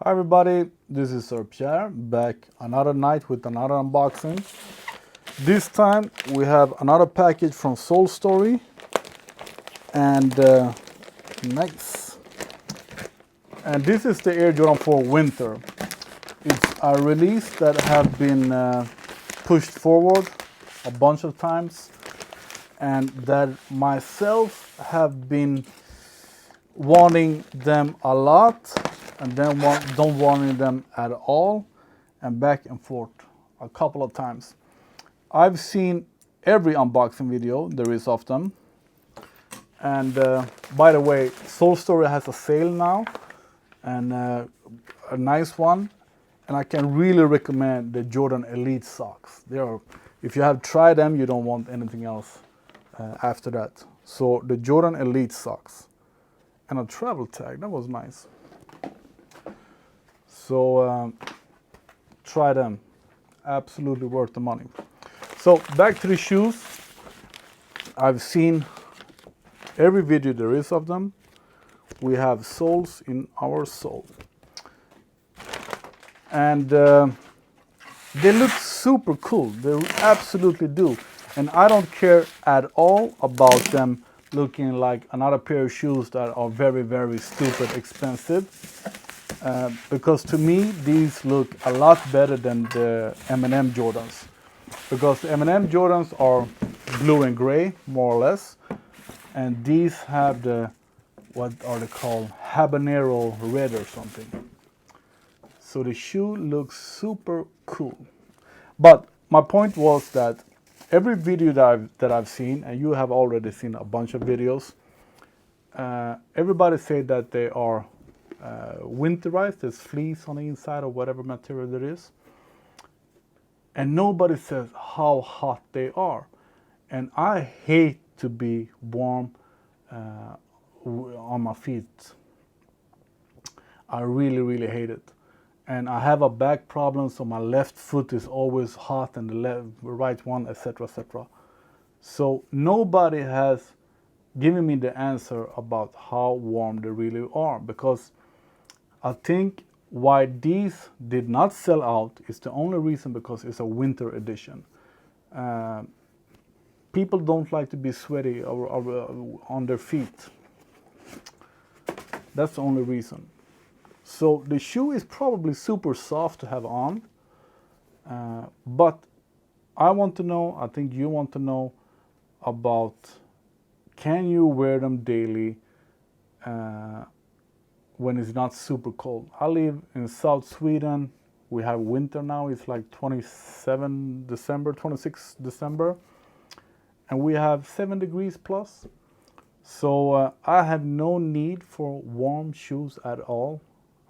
Hi everybody, this is Sir Pierre, back another night with another unboxing. This time we have another package from Solestory, and nice. And this is the Air Jordan 4 Winter. It's a release that have been pushed forward a bunch of times, and that myself have been wanting them a lot and then don't wanting them at all, and back and forth a couple of times. I've seen every unboxing video there is of them, and by the way, Solestory has a sale now, and a nice one, and I can really recommend the Jordan Elite socks. They are, if you have tried them, you don't want anything else after that. So the Jordan Elite socks and a travel tag, that was nice. So try them, absolutely worth the money. So back to the shoes. I've seen every video there is of them. We have soles in our sole, and they look super cool. They absolutely do, and I don't care at all about them looking like another pair of shoes that are very, very stupid expensive. Because to me, these look a lot better than the M&M Jordans. Because the M&M Jordans are blue and gray, more or less. And these have the, what are they called? Habanero red or something. So the shoe looks super cool. But my point was that every video that I've seen, and you have already seen a bunch of videos, everybody say that they are winterized. There's fleece on the inside or whatever material there is, and nobody says how hot they are. And I hate to be warm on my feet. I really hate it. And I have a back problem, so my left foot is always hot and the right one, etc., etc. So nobody has given me the answer about how warm they really are, because I think why these did not sell out is the only reason because it's a winter edition. People don't like to be sweaty on their feet. That's the only reason. So the shoe is probably super soft to have on, but I want to know, I think you want to know about, can you wear them daily when it's not super cold? I live in South Sweden. We have winter now. It's like 27 December, 26 December, and we have 7 degrees plus. So I have no need for warm shoes at all.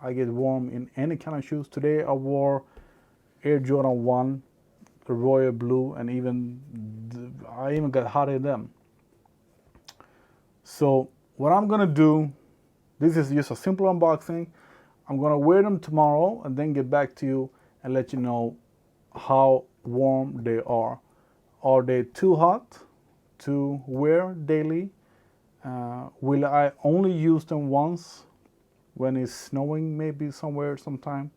I get warm in any kind of shoes. Today I wore Air Jordan 1, the royal blue, and I even got hot in them. So what I'm gonna do, this is just a simple unboxing. I'm gonna wear them tomorrow and then get back to you and let you know how warm they are. Are they too hot to wear daily? Will I only use them once when it's snowing, maybe somewhere sometime?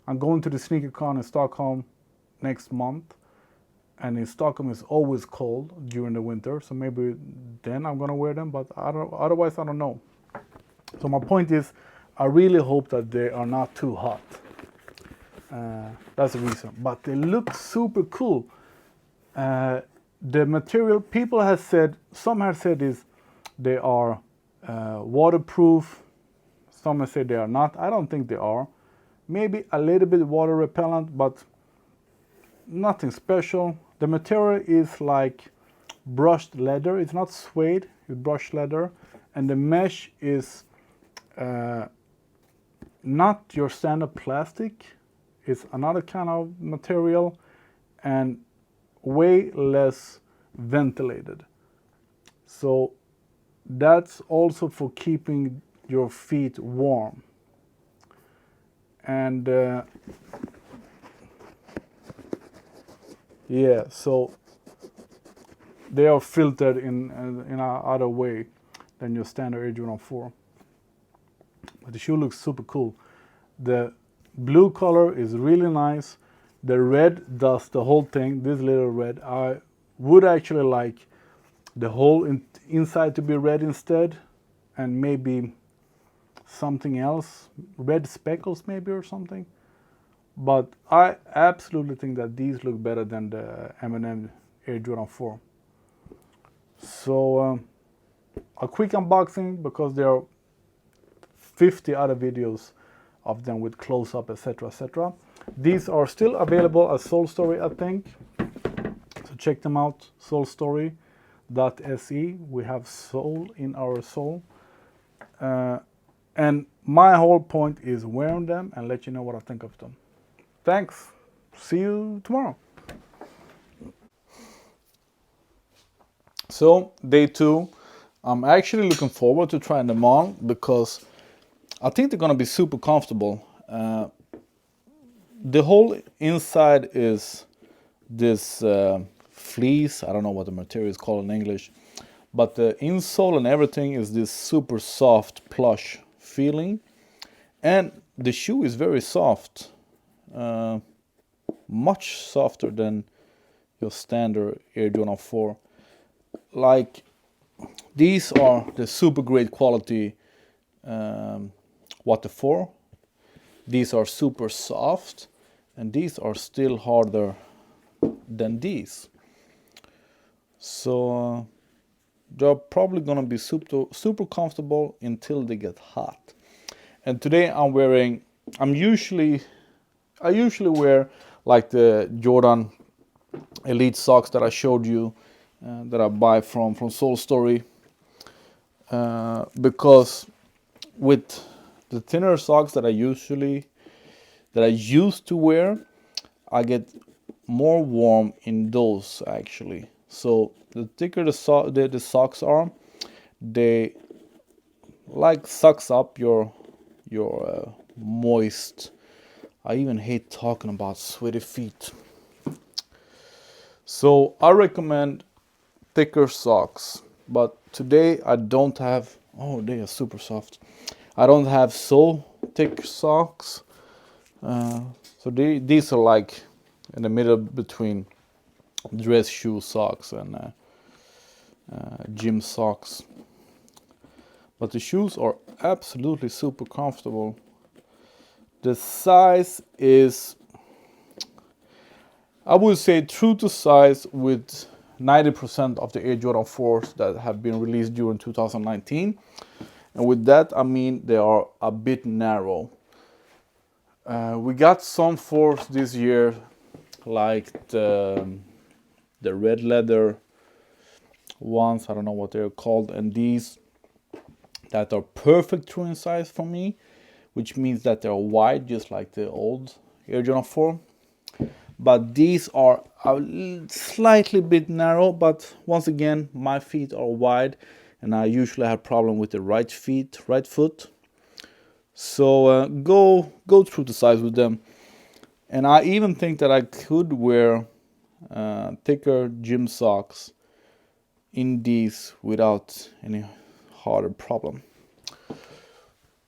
I'm going to the SneakerCon in Stockholm next month, and in Stockholm it's always cold during the winter, so maybe then I'm gonna wear them, but otherwise I don't know. So my point is, I really hope that they are not too hot. That's the reason. But they look super cool. The material, people have said, some have said is they are waterproof. Some have said they are not. I don't think they are. Maybe a little bit water repellent, but nothing special. The material is like brushed leather. It's not suede, it's brushed leather. And the mesh is not your standard plastic. It's another kind of material and way less ventilated. So that's also for keeping your feet warm. And yeah, so they are filtered in another way than your standard Air Jordan 4. But the shoe looks super cool. The blue color is really nice. The red does the whole thing. This little red, I would actually like the whole inside to be red instead, and maybe something else, red speckles maybe or something. But I absolutely think that these look better than the M&M Air Jordan 4. So a quick unboxing, because there are 50 other videos of them with close-up, etc, etc. These are still available at Solestory, I think. So check them out, solestory.se. We have soul in our soul. And my whole point is wearing them and let you know what I think of them. Thanks. See you tomorrow. So day 2, I'm actually looking forward to trying them on because I think they're gonna be super comfortable. The whole inside is this fleece. I don't know what the material is called in English, but the insole and everything is this super soft plush feeling, and the shoe is very soft, much softer than your standard Air Jordan 4. Like, these are the super great quality Water 4. These are super soft, and these are still harder than these. So they're probably gonna be super comfortable until they get hot. And today I usually wear like the Jordan Elite socks that I showed you, that I buy from Solestory, because with the thinner socks that I used to wear, I get more warm in those actually. So the thicker the socks are, they like sucks up your moist. I even hate talking about sweaty feet. So I recommend thicker socks, but today I don't have. Oh, they are super soft. I don't have so thick socks, so these are like in the middle between dress shoe socks and gym socks. But the shoes are absolutely super comfortable. The size is, I would say, true to size with 90% of the Air Jordan 4s that have been released during 2019. And with that, I mean they are a bit narrow. We got some 4s this year, like the red leather ones, I don't know what they're called, and these that are perfect true in size for me, which means that they're wide, just like the old Air Jordan 4. But these are a slightly bit narrow, but once again, my feet are wide, and I usually have problem with the right foot. So go through the size with them. And I even think that I could wear thicker gym socks in these without any harder problem.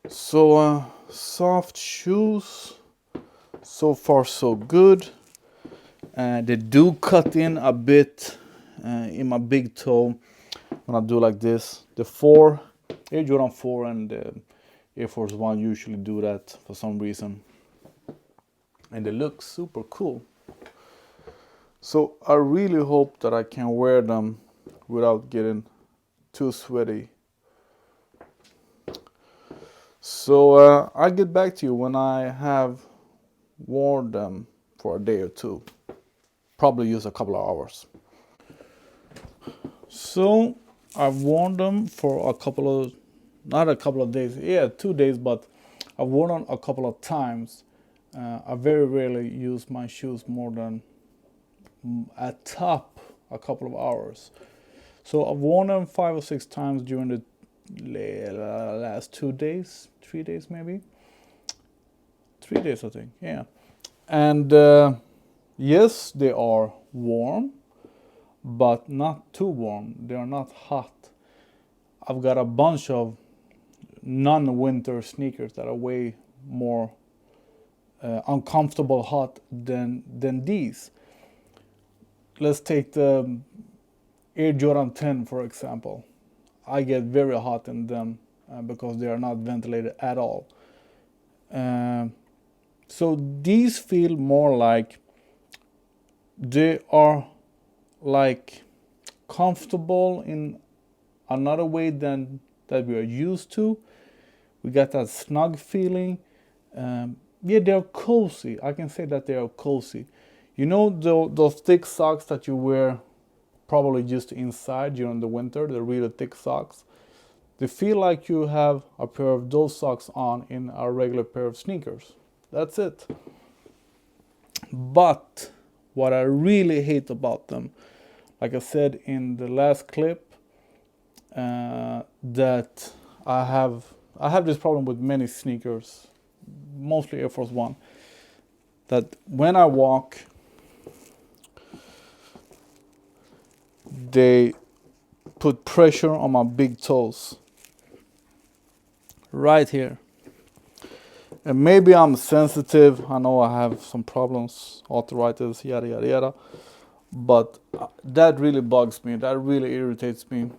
So soft shoes, so far so good. They do cut in a bit in my big toe when I do like this. The Air Jordan 4 and the Air Force 1 usually do that for some reason, and they look super cool. So I really hope that I can wear them without getting too sweaty. So I'll get back to you when I have worn them for a day or two. Probably use a couple of hours. So I've worn them for not a couple of days, 2 days, but I've worn them a couple of times. I very rarely use my shoes more than at top a couple of hours. So I've worn them 5 or 6 times during the last 2 days, 3 days maybe. 3 days, I think, yeah. And yes, they are warm, but not too warm. They are not hot. I've got a bunch of non-winter sneakers that are way more uncomfortable hot than these. Let's take the Air Jordan 10 for example. I get very hot in them because they are not ventilated at all. So these feel more like they are like comfortable in another way than that we are used to. We got that snug feeling. Yeah, they're cozy. I can say that they are cozy. You know those thick socks that you wear probably just inside during the winter, the really thick socks? They feel like you have a pair of those socks on in a regular pair of sneakers. That's it. But what I really hate about them, like I said in the last clip, that I have this problem with many sneakers, mostly Air Force One, that when I walk, they put pressure on my big toes, right here. And maybe I'm sensitive. I know I have some problems, arthritis, yada yada yada. But that really bugs me. That really irritates me.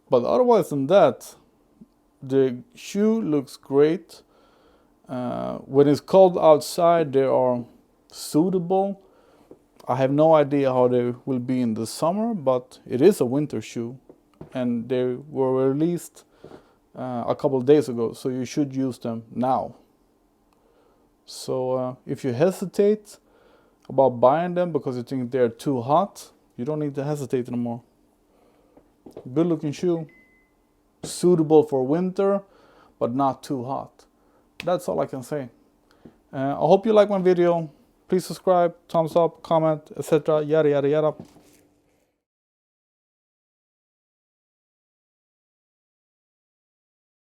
But otherwise than that, the shoe looks great. When it's cold outside, they are suitable. I have no idea how they will be in the summer, but it is a winter shoe, and they were released a couple of days ago, so you should use them now. So if you hesitate about buying them because you think they're too hot, you don't need to hesitate anymore. Good looking shoe, suitable for winter, but not too hot. That's all I can say. I hope you like my video. Please subscribe, thumbs up, comment, etc. Yada yada yada.